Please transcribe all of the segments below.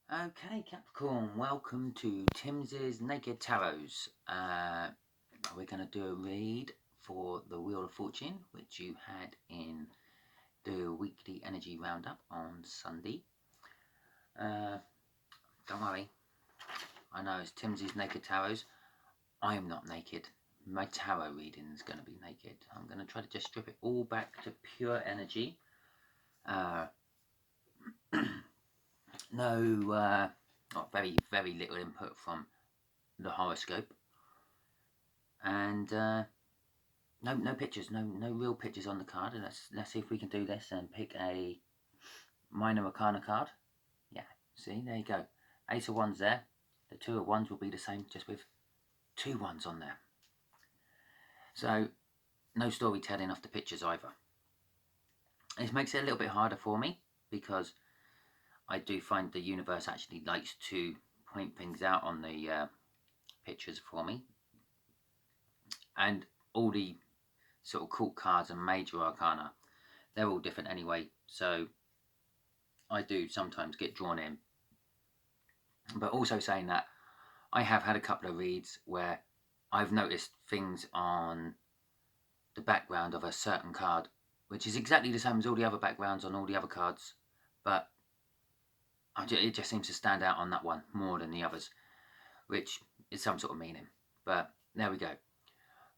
Okay, Capricorn, welcome to Timsy Naked Tarots. We're going to do a read for the Wheel of Fortune, which you had in the weekly energy roundup on Sunday. Don't worry, I know it's Timsy's Naked Tarots. I am not naked. My tarot reading is going to be naked. I'm going to try to just strip it all back to pure energy. No, very little input from the horoscope, and no pictures, no real pictures on the card. And let's see if we can do this and pick a minor arcana card. Yeah, see, there you go. Ace of Wands there. The Two of Wands will be the same, just with 2 ones on there. So no storytelling off the pictures either. This makes it a little bit harder for me because I do find the universe actually likes to point things out on the pictures for me, and all the sort of court cards and major arcana, they're all different anyway, so I do sometimes get drawn in. But also saying that, I have had a couple of reads where I've noticed things on the background of a certain card which is exactly the same as all the other backgrounds on all the other cards, but it just seems to stand out on that one more than the others, which is some sort of meaning. But there we go.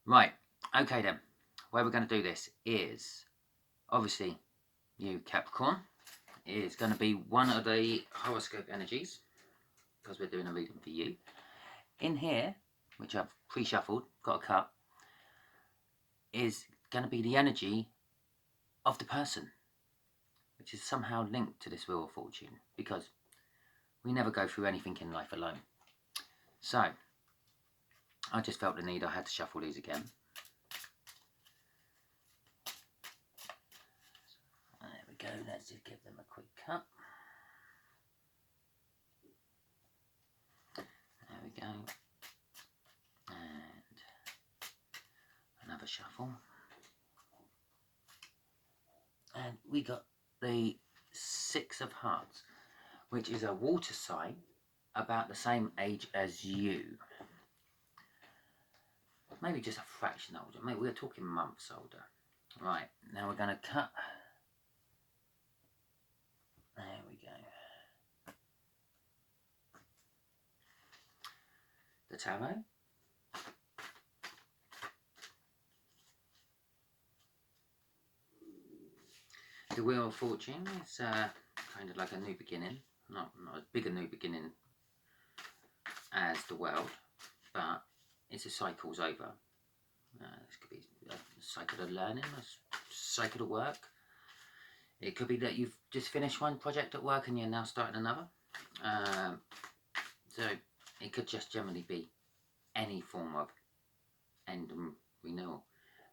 Right, okay then. Where we're going to do this is, obviously, you Capricorn is going to be one of the horoscope energies, because we're doing a reading for you. In here, which I've pre-shuffled, got a cut, is going to be the energy of the person, which is somehow linked to this Wheel of Fortune, because we never go through anything in life alone. So, I just felt the need, I had to shuffle these again. There we go, let's just give them a quick cut. There we go. And another shuffle. And we got the Six of Hearts, which is a water sign about the same age as you. Maybe just a fraction older. Maybe we're talking months older. Right, now we're going to cut. There we go. The tarot. The Wheel of Fortune is kind of like a new beginning. Not as big a new beginning as the world, but it's a cycle's over. This could be a cycle of learning, a cycle of work. It could be that you've just finished one project at work and you're now starting another. So it could just generally be any form of end and renewal.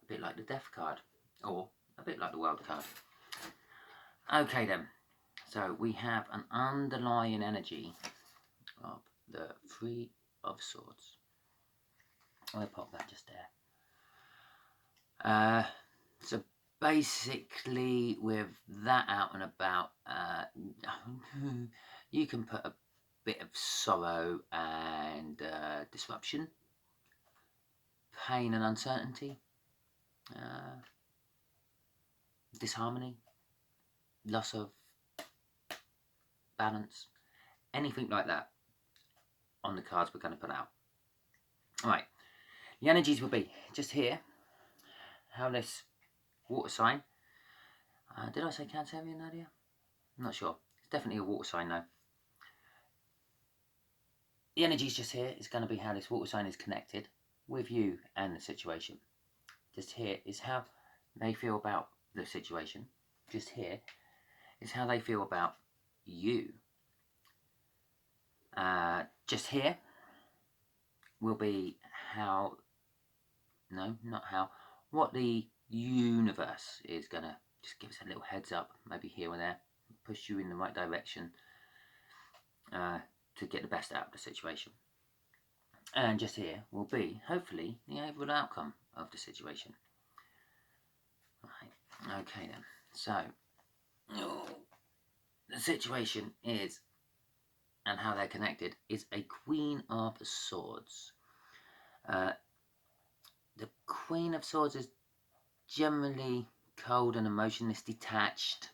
A bit like the Death card, or a bit like the World card. Okay then, so we have an underlying energy of the Three of Swords. I'll pop that just there. So basically, with that out and about, you can put a bit of sorrow and disruption, pain and uncertainty, disharmony, loss of balance, anything like that on the cards we're going to put out. Alright, the energies will be just here, how this water sign, did I say Cancerian earlier? I'm not sure. It's definitely a water sign though. The energies just here is going to be how this water sign is connected with you and the situation. Just here is how they feel about the situation. Just here is how they feel about you. Just here will be how, no, not how, what the universe is going to just give us a little heads up, maybe here or there, push you in the right direction to get the best out of the situation. And just here will be, hopefully, the overall outcome of the situation. Right, okay then. So, the situation is and how they're connected is a Queen of Swords. The Queen of Swords is generally cold and emotionless, detached,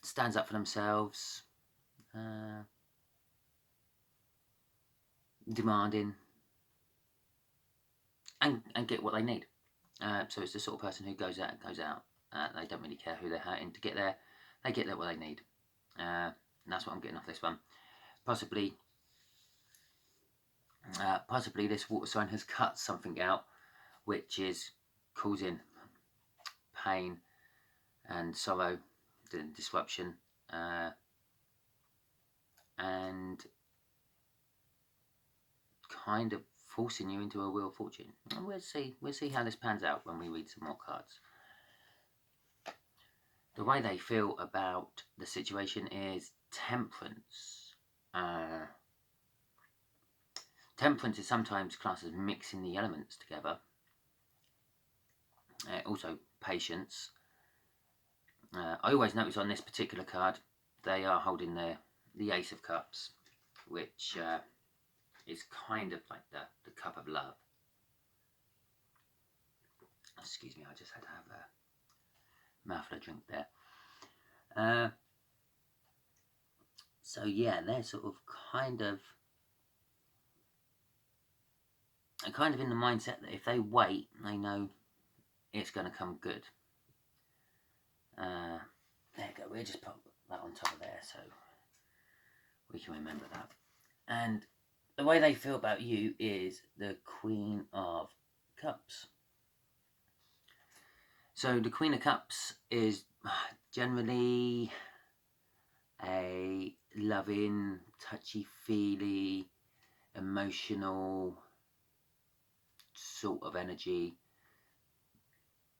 stands up for themselves, demanding, and get what they need. So it's the sort of person who goes out. They don't really care who they're hurting to get there. They get what they need. And that's what I'm getting off this one. Possibly this water sign has cut something out, which is causing pain and sorrow, disruption, and kind of forcing you into a wheel of fortune. And we'll see how this pans out when we read some more cards. The way they feel about the situation is Temperance. Temperance is sometimes classed as mixing the elements together. Also Patience. I always notice on this particular card they are holding the Ace of Cups, which is kind of like the cup of love. Excuse me, I just had to have a mouthful of drink there. So yeah, they're sort of kind of in the mindset that if they wait, they know it's going to come good. There you go, we'll just put that on top of there so we can remember that. And the way they feel about you is the Queen of Cups. So the Queen of Cups is generally a loving, touchy-feely, emotional sort of energy,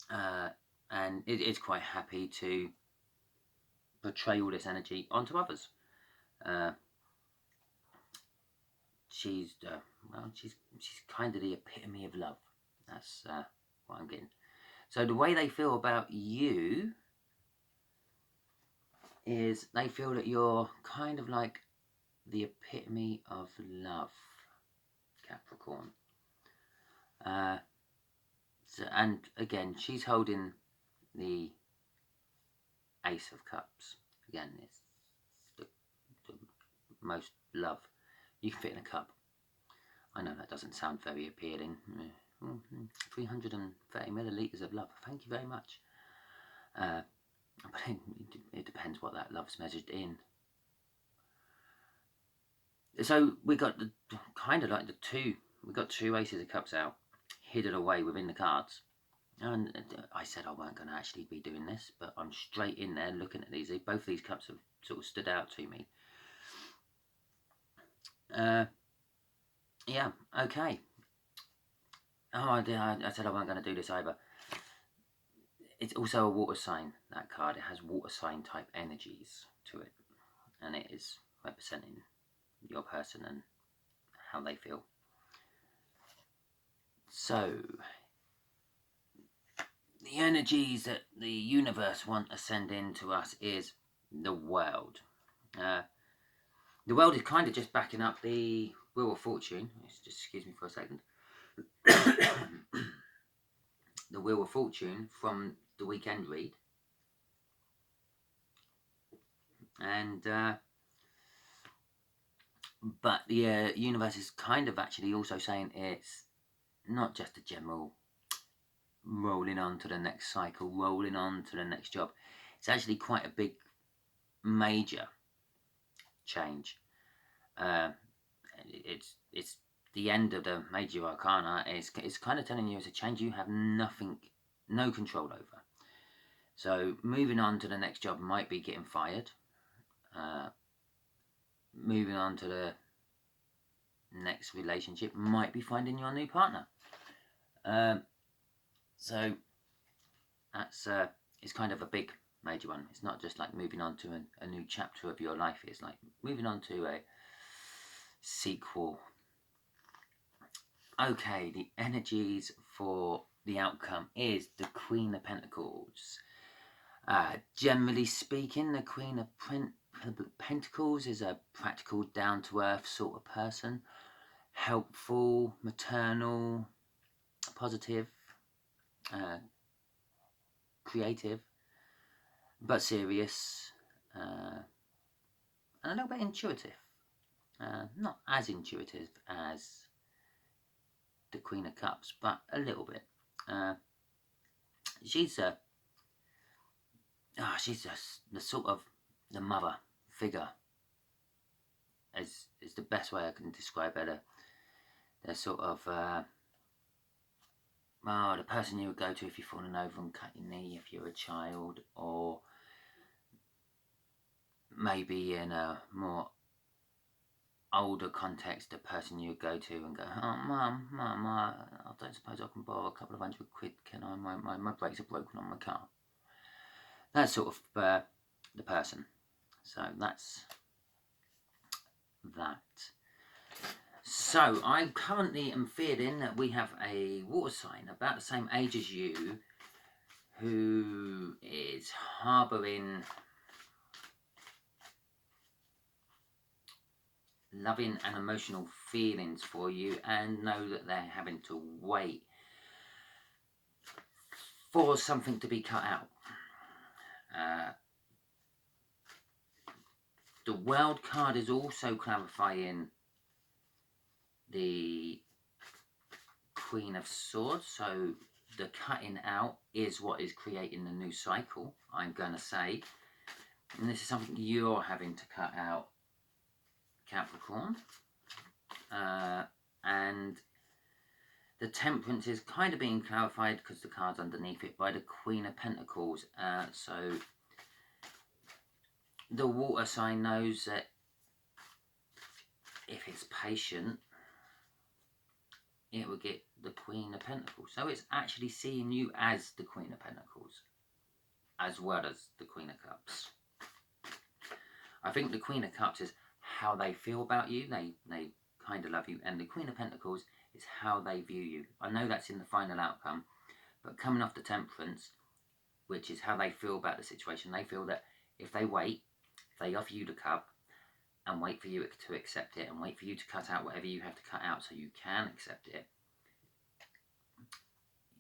and it's quite happy to portray all this energy onto others. She's kind of the epitome of love. That's what I'm getting. So the way they feel about you is they feel that you're kind of like the epitome of love, Capricorn. And again, she's holding the Ace of Cups. Again, it's the most love you can fit in a cup. I know that doesn't sound very appealing. 330 millilitres of love. Thank you very much. But it depends what that love's measured in. So we got we got two Aces of Cups out, hidden away within the cards. And I said I weren't going to actually be doing this, but I'm straight in there looking at these. Both of these cups have sort of stood out to me. Yeah, okay. Oh, I said I weren't going to do this either. It's also a water sign, that card. It has water sign type energies to it. And it is representing your person and how they feel. So, the energies that the universe want to send in to us is the world. The world is kind of just backing up the Wheel of Fortune. Just excuse me for a second. The Wheel of Fortune from the weekend read. And but the universe is kind of actually also saying it's not just a general rolling on to the next cycle, rolling on to the next job. It's actually quite a big, major change. It's the end of the major arcana. It's kind of telling you it's a change you have no control over. So moving on to the next job might be getting fired. Moving on to the next relationship might be finding your new partner. So that's it's kind of a big major one. It's not just like moving on to a new chapter of your life. It's like moving on to a sequel. Okay, the energies for the outcome is the Queen of Pentacles. Generally speaking, the Queen of The Pentacles is a practical, down-to-earth sort of person. Helpful, maternal, positive, creative, but serious, and a little bit intuitive. Not as intuitive as the Queen of Cups, but a little bit. She's just the sort of the mother figure. Is the best way I can describe her. They're sort of the person you would go to if you've fallen over and cut your knee if you're a child, or maybe in a more older context, a person you would go to and go, oh, Mum, I don't suppose I can borrow a couple of £100, can I? My brakes are broken on my car. That's sort of the person. So that's that. So I currently am feeling that we have a water sign about the same age as you who is harbouring loving and emotional feelings for you, and know that they're having to wait for something to be cut out. The World card is also clarifying the Queen of Swords, so the cutting out is what is creating the new cycle, I'm going to say. And this is something you're having to cut out, Capricorn. And the Temperance is kind of being clarified because the card's underneath it by the Queen of Pentacles. So the water sign knows that if it's patient, it will get the Queen of Pentacles. So it's actually seeing you as the Queen of Pentacles, as well as the Queen of Cups. I think the Queen of Cups is how they feel about you. They kind of love you. And the Queen of Pentacles is how they view you. I know that's in the final outcome. But coming off the Temperance, which is how they feel about the situation, they feel that if they wait, if they offer you the cup and wait for you to accept it and wait for you to cut out whatever you have to cut out so you can accept it,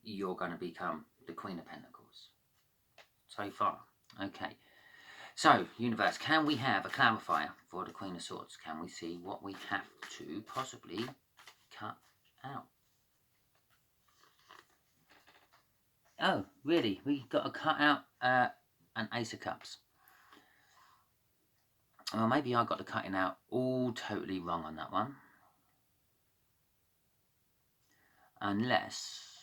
you're going to become the Queen of Pentacles. So far. Okay. So, universe, can we have a clarifier for the Queen of Swords? Can we see what we have to possibly cut out? Oh, really? We got to cut out an Ace of Cups. Well, maybe I got the cutting out all totally wrong on that one. Unless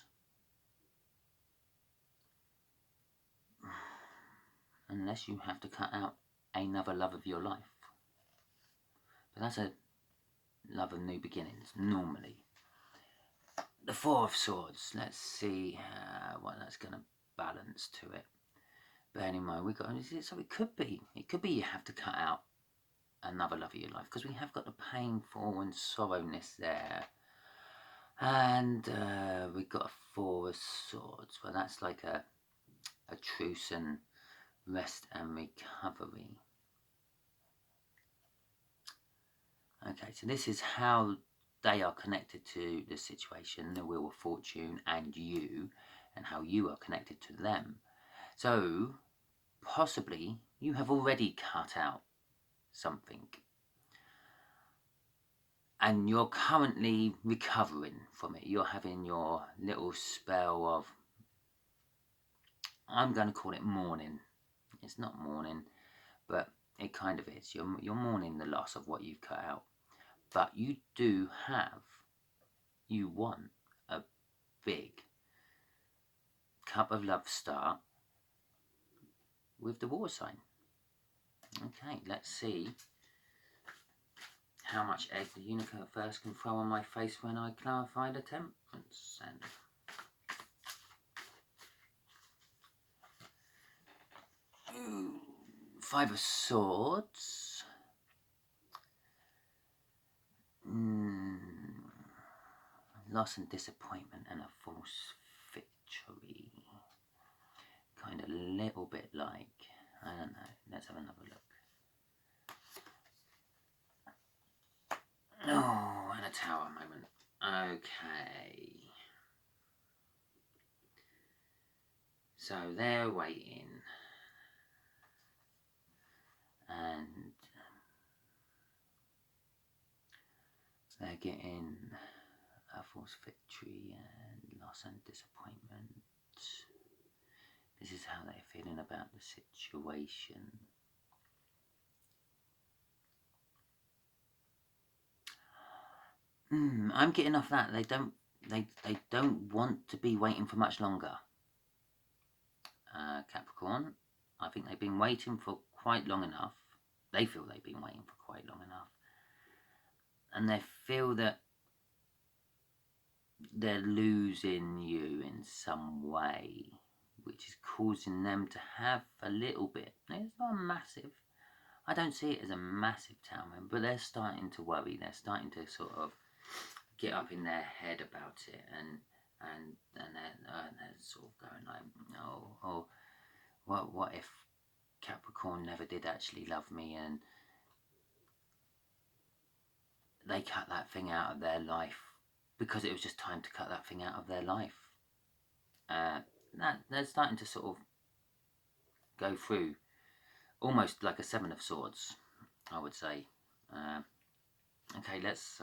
you have to cut out another love of your life. But that's a love of new beginnings, normally. The Four of Swords. Let's see what that's going to balance to it. Bearing in mind, we got, so it could be you have to cut out another love of your life, because we have got the painful and sorrowness there. And we've got a Four of Swords. Well, that's like a truce and rest and recovery. Okay, so this is how they are connected to the situation, the Wheel of Fortune, and you, and how you are connected to them. So, possibly, you have already cut out something. And you're currently recovering from it. You're having your little spell of, I'm going to call it mourning. It's not mourning, but it kind of is. You're mourning the loss of what you've cut out. But you want a big cup of love start with the water sign. Okay, let's see how much egg the universe can throw on my face when I clarify the Temperance. And Five of Swords. Loss and disappointment and a false victory. Kind of a little bit like, I don't know, let's have another look. Tower moment. Okay. So they're waiting. And they're getting a false victory and loss and disappointment. This is how they're feeling about the situation. I'm getting off that they don't want to be waiting for much longer. Capricorn, I think they've been waiting for quite long enough. They feel they've been waiting for quite long enough, and they feel that they're losing you in some way, which is causing them to have a little bit. It's not a massive. I don't see it as a massive tower moment, but they're starting to worry. They're starting to sort of get up in their head about it, and they're sort of going like, oh, what if Capricorn never did actually love me, and they cut that thing out of their life because it was just time to cut that thing out of their life. They're starting to sort of go through almost like a Seven of Swords, I would say. Okay, let's.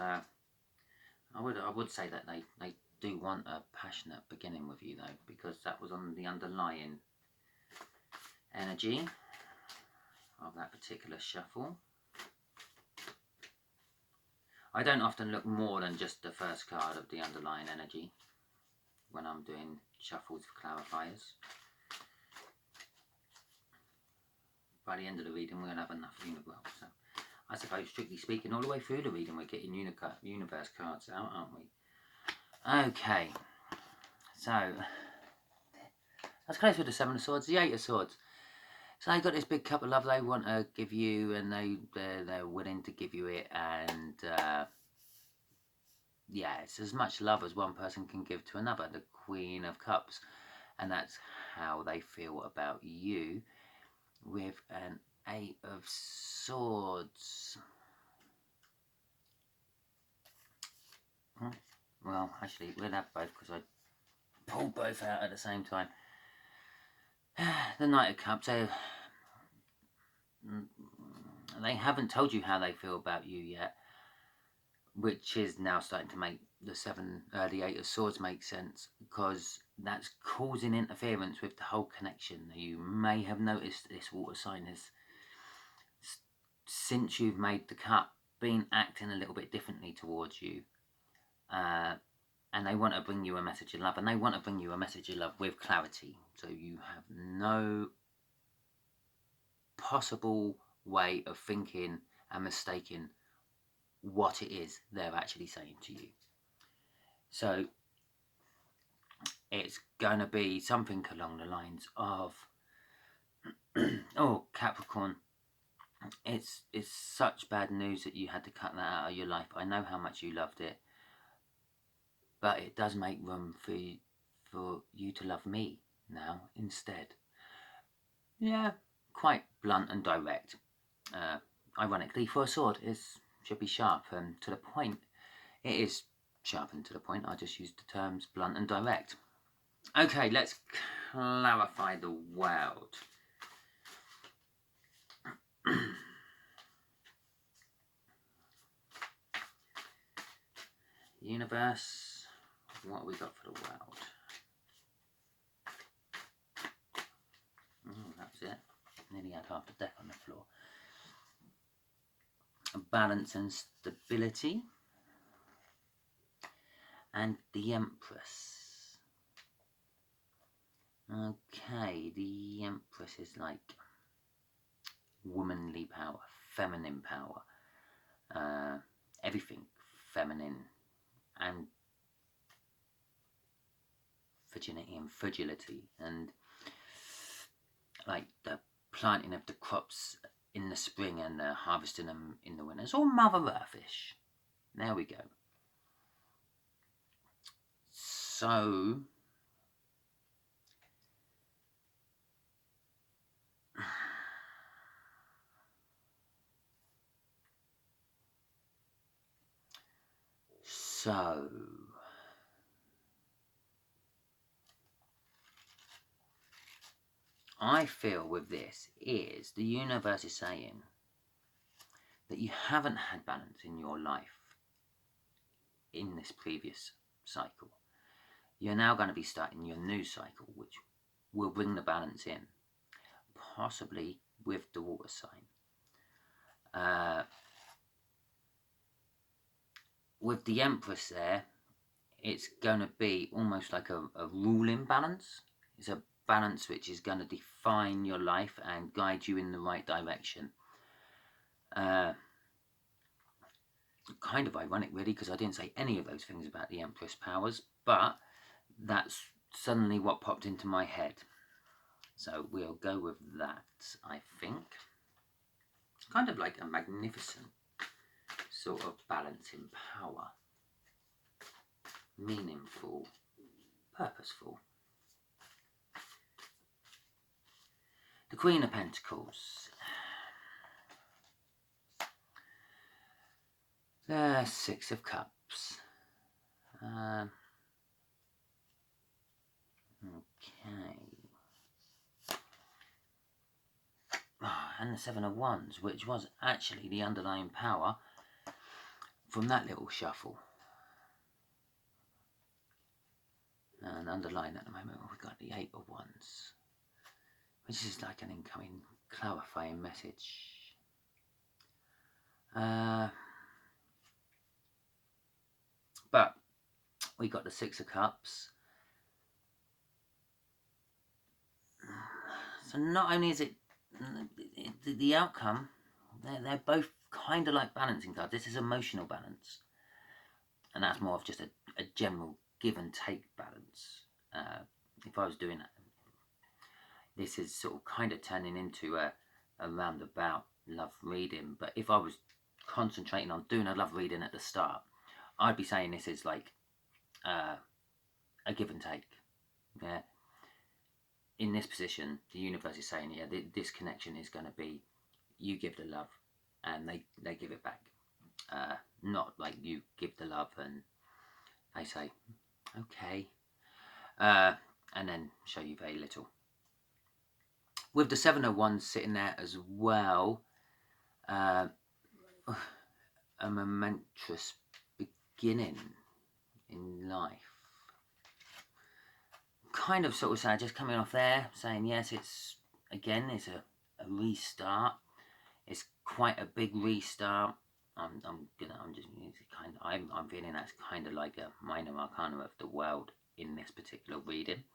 I would say that they do want a passionate beginning with you though, because that was on the underlying energy of that particular shuffle. I don't often look more than just the first card of the underlying energy when I'm doing shuffles for clarifiers. By the end of the reading, we'll have enough universe. So I suppose, strictly speaking, all the way through the reading, we're getting universe cards out, aren't we? Okay. So that's close with the Seven of Swords, the Eight of Swords. So they've got this big cup of love they want to give you, and they're willing to give you it, and yeah, it's as much love as one person can give to another, the Queen of Cups, and that's how they feel about you with an Eight of Swords. Well, actually, we'll have both because I pulled both out at the same time. The Knight of Cups, they haven't told you how they feel about you yet, which is now starting to make the Eight of Swords make sense, because that's causing interference with the whole connection. You may have noticed this water sign has, since you've made the cut, been acting a little bit differently towards you. And they want to bring you a message of love, and they want to bring you a message of love with clarity. So you have no possible way of thinking and mistaking what it is they're actually saying to you. So it's going to be something along the lines of, oh, Capricorn, it's such bad news that you had to cut that out of your life. I know how much you loved it, but it does make room for you to love me now instead. Yeah, quite blunt and direct. Ironically, for a sword, it should be sharp and to the point. It is sharp and to the point. I just used the terms blunt and direct. Okay, let's clarify the world. Universe, what have we got for the world? Oh, that's it. Nearly had half the deck on the floor. Balance and stability. And the Empress. Okay, the Empress is like womanly power, feminine power, everything feminine, and virginity and fragility, and like the planting of the crops in the spring and the harvesting them in the winter. It's all Mother Earthish. There we go. So So, I feel with this is the universe is saying that you haven't had balance in your life in this previous cycle. You're now going to be starting your new cycle, which will bring the balance in, possibly with the water sign. With the Empress there, it's going to be almost like a ruling balance. It's a balance which is going to define your life and guide you in the right direction. Kind of ironic, really, because I didn't say any of those things about the Empress powers, but that's suddenly what popped into my head. So we'll go with that, I think. It's kind of like a magnificent sort of balancing power. Meaningful, purposeful. The Queen of Pentacles. The Six of Cups. Okay. And the Seven of Wands, which was actually the underlying power from that little shuffle. And underlying at the moment, we've got the Eight of Wands, which is like an incoming clarifying message. But we got the Six of Cups. So not only is it the outcome, they're both kind of like balancing cards. This is emotional balance, and that's more of just a general give and take balance. If I was doing that, this is sort of kind of turning into a roundabout love reading. But if I was concentrating on doing a love reading at the start, I'd be saying this is like a give and take. Yeah. In this position, the universe is saying, yeah, this connection is going to be, you give the love and they give it back. Not like you give the love and they say, okay, and then show you very little. With the Seven of Wands sitting there as well, a momentous beginning in life. Kind of sort of sad, just coming off there, saying yes, it's a restart. It's quite a big restart. I'm feeling that's kind of like a minor arcana of the world in this particular reading.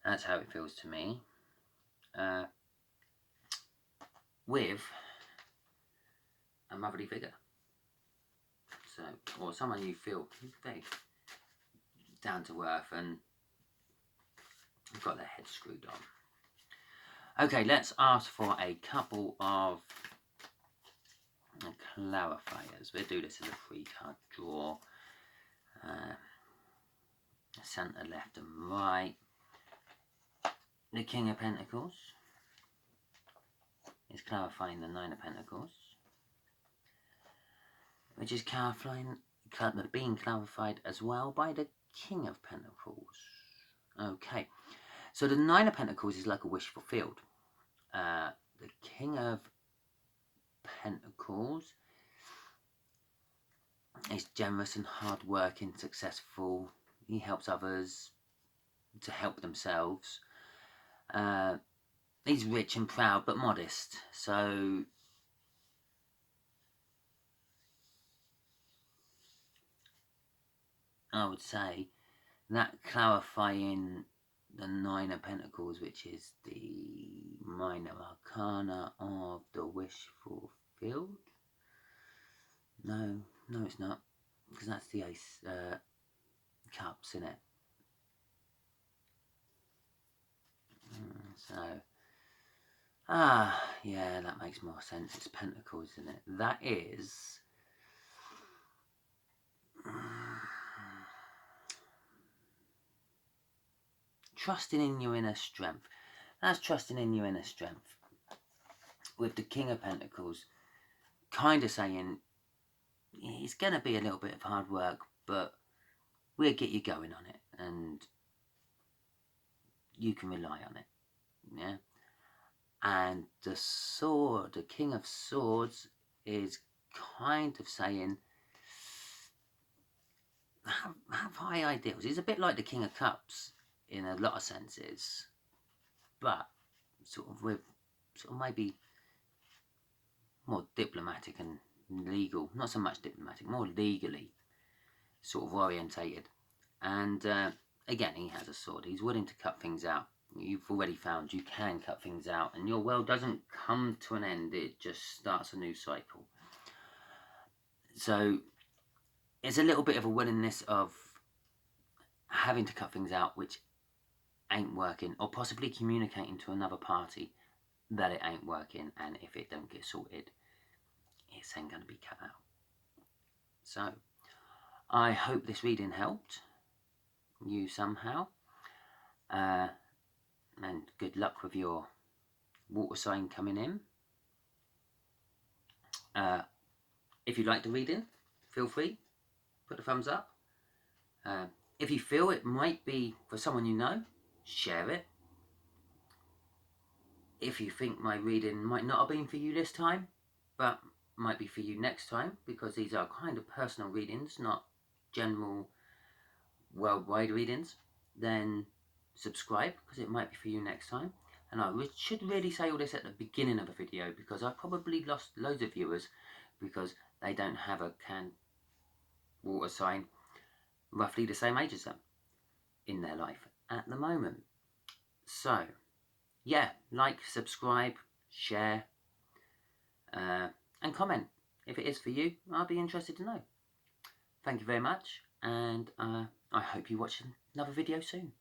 That's how it feels to me. With a motherly figure. So, or someone you feel very down to earth and got their head screwed on. Okay, let's ask for a couple of clarifiers. We'll do this as a 3-card draw. Centre, left and right. The King of Pentacles is clarifying the Nine of Pentacles, which is being clarified as well by the King of Pentacles. Okay, so the Nine of Pentacles is like a wish fulfilled. The King of Pentacles is generous and hard-working, successful. He helps others to help themselves. He's rich and proud but modest. So I would say that clarifying the Nine of Pentacles, which is the minor arcana of the wish fulfilled. No, it's not, because that's the Ace Cups, isn't it? So, yeah, that makes more sense. It's Pentacles, isn't it? That is trusting in your inner strength. That's trusting in your inner strength. With the King of Pentacles, kind of saying it's going to be a little bit of hard work, but we'll get you going on it, and you can rely on it. Yeah. And the sword, the King of Swords, is kind of saying, have high ideals. He's a bit like the King of Cups in a lot of senses, but sort of with sort of maybe more diplomatic and legal, not so much diplomatic, more legally sort of orientated. And again, he has a sword. He's willing to cut things out. You've already found you can cut things out, and your world doesn't come to an end, it just starts a new cycle. So it's a little bit of a willingness of having to cut things out which ain't working, or possibly communicating to another party that it ain't working, and if it don't get sorted, it's then going to be cut out. So I hope this reading helped you somehow, and good luck with your water sign coming in. If you like the reading, feel free, put a thumbs up. If you feel it might be for someone you know, share it. If you think my reading might not have been for you this time, but might be for you next time, because these are kind of personal readings, not general worldwide readings, then subscribe, because it might be for you next time. And I should really say all this at the beginning of a video, because I probably lost loads of viewers because they don't have a water sign roughly the same age as them in their life at the moment. So yeah, like, subscribe, share, and comment. If it is for you, I'll be interested to know. Thank you very much, and I hope you watch another video soon.